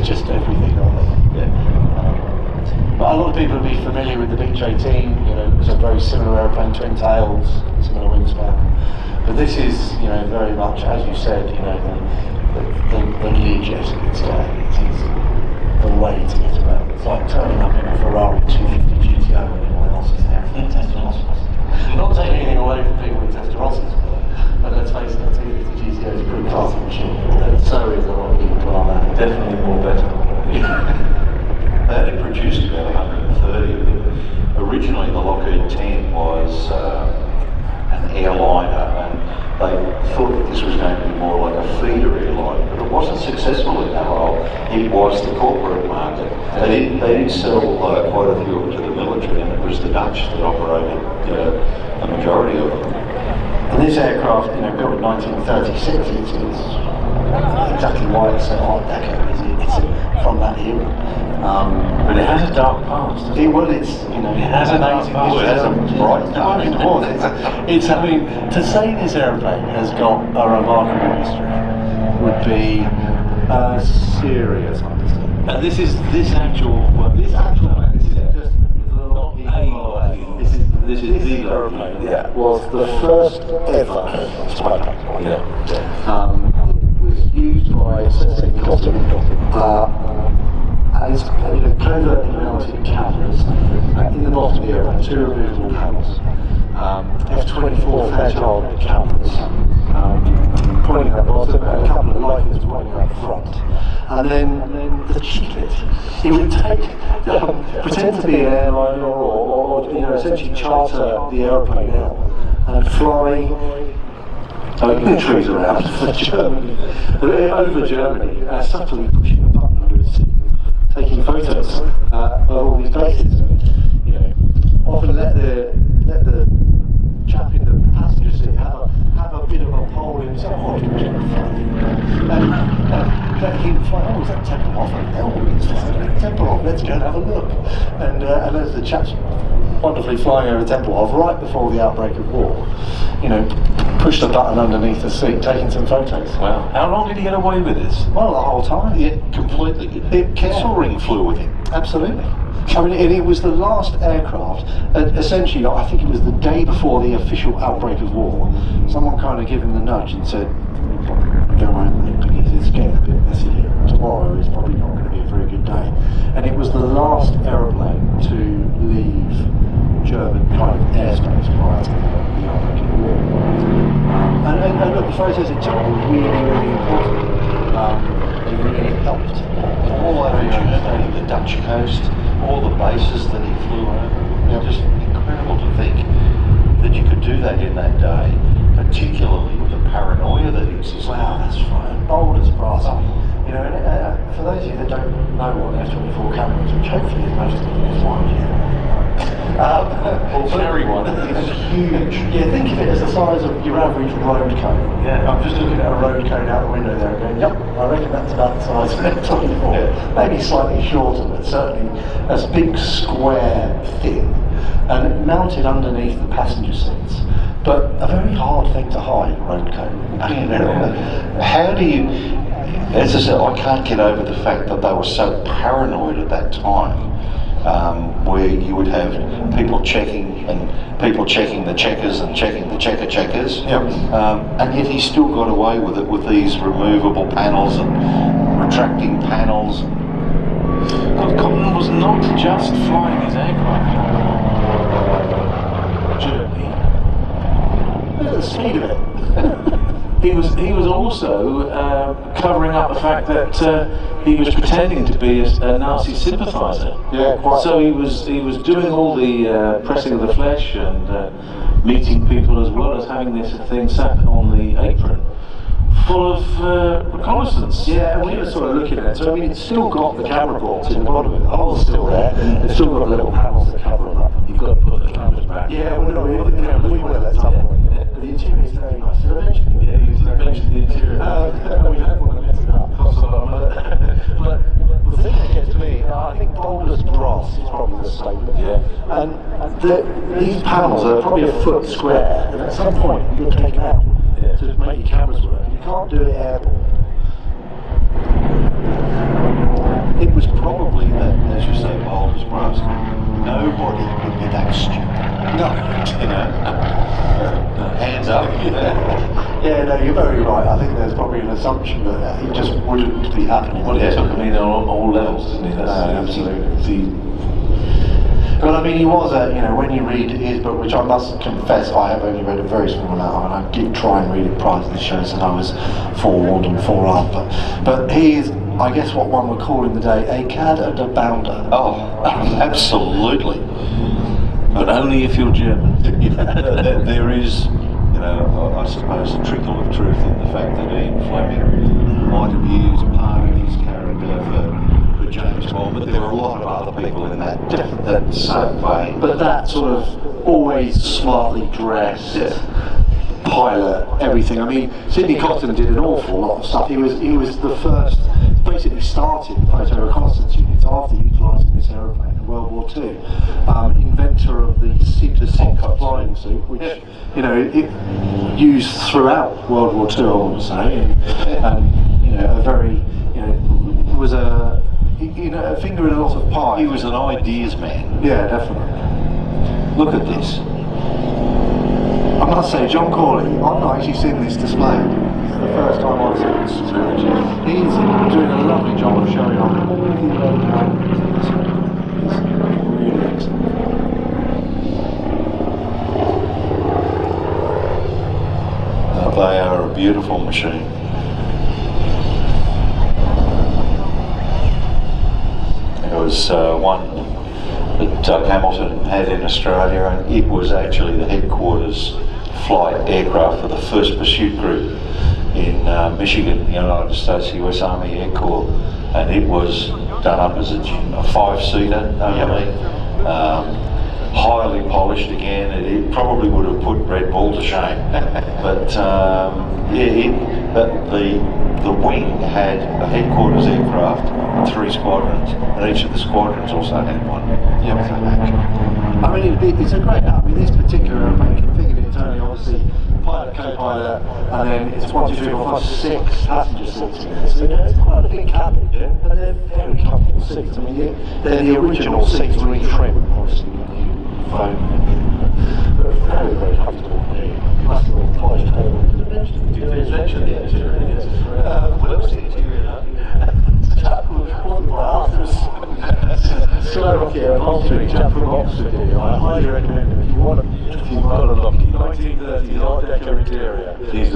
just everything on it. Yeah. But a lot of people will be familiar with the Beech 18, you know, it's a very similar aeroplane, twin tails, similar wingspan. But this is, you know, very much, as you said, you know, the Learjet of its day. It is the way to get around. It's like turning up in a Ferrari 250 GTO when everyone else is there in Testarossas. Not taking anything away from people with Testarossas, but let's face it, the 250 GTO is a pretty classy machine. And so is a lot of people on that. Definitely more better. They only produced about 130 of them. Originally the Lockheed 10 was an airliner, and they thought that this was going to be more like a feeder airline, but it wasn't successful in that role. It was the corporate market. They didn't sell quite a few of them to the military, and it was the Dutch that operated a majority of them. And this aircraft, you know, built in 1936, it's exactly why it's so Art Deco, it's from that era. But it has a dark past. Well, it's, you know, it has a dark past. It has a bright past. It's, I mean, to say this aeroplane has got a remarkable history would be a serious understatement. And this is this actual this is just this is the aeroplane. Yeah, was the first ever spy plane. Yeah. It was used by Sidney as covertly mounted cameras in the bottom of the airplane, two removable panels. F-24 Fairchild cameras pointing at the bottom, and a couple of lighters pointing at the front. And then the cheaplet, he would take, pretend to be an airliner or you know, essentially charter the aeroplane out and fly trees around for Germany, over Germany, subtly pushing a button under his seat, taking photos of all these places. You know, often let the chap in the passenger seat have a bit of a pole himself. And let him fly. Oh, is that temple off? Oh, it's flying temple off. Let's go and have a look. And as the chap's wonderfully flying over Tempelhof right before the outbreak of war, you know, pushed the button underneath the seat, taking some photos. Wow. How long did he get away with this? Well, the whole time. Yeah, completely. Kesselring flew with him. Absolutely. I mean, it was the last aircraft, essentially, I think it was the day before the official outbreak of war, someone kind of gave him the nudge and said, go home, because it's getting a bit messy here. Tomorrow is probably not going to be a very good day. And it was the last aeroplane to leave German kind of airspace prior to the outbreak of war. And look, the photos it took were really, really important. It really helped. All over Germany, the Dutch coast, all the bases that he flew over. Yep. Just incredible to think that you could do that in that day, particularly with the paranoia that exists. Wow, that's right. Bold as brass. You know, for those of you that don't know what an F-24 camera is, which hopefully is most of you flying here, we'll carry one. It's huge. Yeah, think of it as the size of your average road cone. Yeah. I'm just looking at a road cone out the window there and going, yep, I reckon that's about the size of an F-24. Yeah. Maybe slightly shorter, but certainly a big square thing, and mounted underneath the passenger seats. But a very hard thing to hide, road cone. How do you, as I said, I can't get over the fact that they were so paranoid at that time, where you would have people checking the checkers and checking the checkers. Yep. And yet he still got away with it with these removable panels and retracting panels. Because Cotton was not just flying his aircraft. Germany. Look at the speed of it. He was also covering up the fact that he was pretending to be a Nazi sympathiser. Yeah, quite. So he was doing all the pressing of the flesh and meeting people, as well as having this thing sat on the apron, full of reconnaissance. Yeah, and we were sort of looking at it. So I mean, it's still got the camera ports in the bottom of it. The hole's still there. It's still got the little panels that cover them up. You've got to put the cameras back. Yeah, well, no, we will at some point. But the interior is very nice. Did I mention it? Yeah, you mentioned the interior. We don't want to mess it up. But the thing that gets me, I think bold as brass is probably the statement. Yeah. And these panels are probably a foot square, and at some point you've got to take them out to make your cameras work. You can't do it airborne. not stupid. No. You know, hands up. Yeah, no, you're very right. I think there's probably an assumption that it just wouldn't be happening. Well, it took him in on all levels, didn't he? Absolutely. But I mean, he was you know, when you read his book, which I must confess I have only read a very small amount of, and I did try and read it prior to the show, so I was forewarned and forearmed. But he is, I guess, what one would call in the day a cad and a bounder. Oh, absolutely. But only if you're German. There is, you know, I suppose, a trickle of truth in the fact that Ian Fleming might have used part of his character for James Bond, but there were a lot of other people in that same vein. But that sort of always smartly dressed pilot, everything. I mean, Sidney Cotton did an awful lot of stuff. He was the first, basically started photo-reconnaissance units after utilising this aeroplane in World War II. Inventor of the C-6 flying suit, which, you know, it used throughout World War II, I want to say, and you know, a very, you know, was a, you know, a finger in a lot of pie. He was an ideas man. Yeah, definitely. Look at this. I must say, John Corley, I've not actually seen this display. It's the first time I've seen this display. He's doing a lovely job of showing off all the elements. It's really excellent. They are a beautiful machine. There was one that Doug Hamilton had in Australia, and it was actually the headquarters flight aircraft for the 1st Pursuit Group in Michigan, United States US Army Air Corps, and it was done up as a 5-seater only, highly polished again. It probably would have put Red Bull to shame, but the wing had a headquarters aircraft and 3 squadrons, and each of the squadrons also had one. Yeah, I mean, it's a great app. I mean, this particular airplane configured internally, obviously, pilot, co-pilot, and then it's 1, 2, 3, 4, 5, 6 passenger seats in there. So, you know, it's quite a big cabin, and they're very comfortable seats. I mean, they're the original seats retrimmed, obviously, with new foam. But very, very comfortable. Must have been polished table. Did you mention the interior? Where was the interior now? Slovakia upholstery, chap from Oxford here. I highly recommend him if you want to. If you've got a Lockheed 1930s Art Deco interior, he is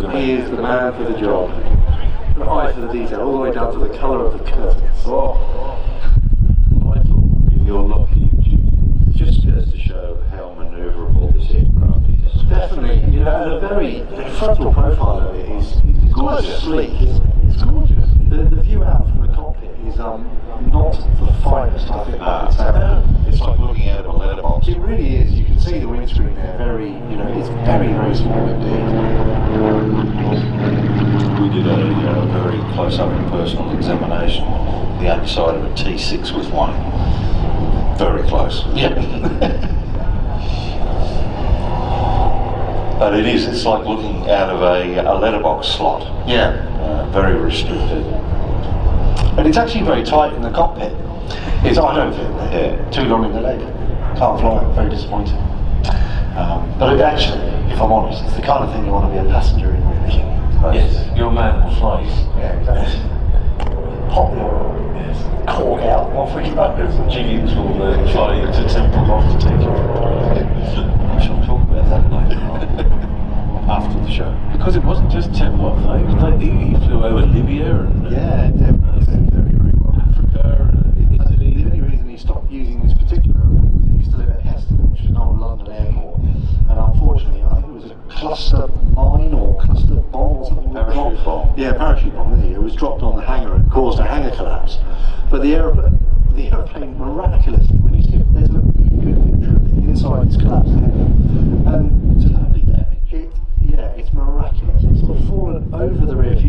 the man for the job. An eye for the detail, all the way down to the colour of the curtains. I thought your Lockheed Junior. Just goes to show how manoeuvrable this aircraft is. Definitely, you know, and the frontal profile of it is gorgeous, sleek. It's gorgeous. The view out from the cockpit is not the finest, I think. It's like looking out of a letterbox. It really is. You can see the windscreen there. Very, you know, it's very, very small indeed. We did a very close-up and personal examination. The underside of a T6 with one. Very close. Yeah. But it's like looking out of a letterbox slot. Yeah. Very restricted. And it's actually very tight in the cockpit. I don't think too long in the leg. Can't fly, very disappointing. But it actually, if I'm honest, it's the kind of thing you want to be a passenger in, really. Yes, your man will fly you. Yeah, exactly. Pop the oil, yes. Cork out, off we go. Jiggins will fly you to Temple off to take you. I shall talk about that later after the show. Because it wasn't just Temple, he flew over Libya and yeah, very, very well. Africa and Italy. The only reason he stopped using this particular airplane was he used to live at Heston, which is an old London airport, and unfortunately, I think it was a cluster mine or cluster bomb or something. Parachute bomb. Yeah, parachute bomb. It was dropped on the hangar and caused a hangar collapse. But the airplane miraculously, when you see it, there's a good picture of the inside its collapsed hangar, and It's hardly damaged. it's miraculous. It's sort of fallen over the rear fuselage.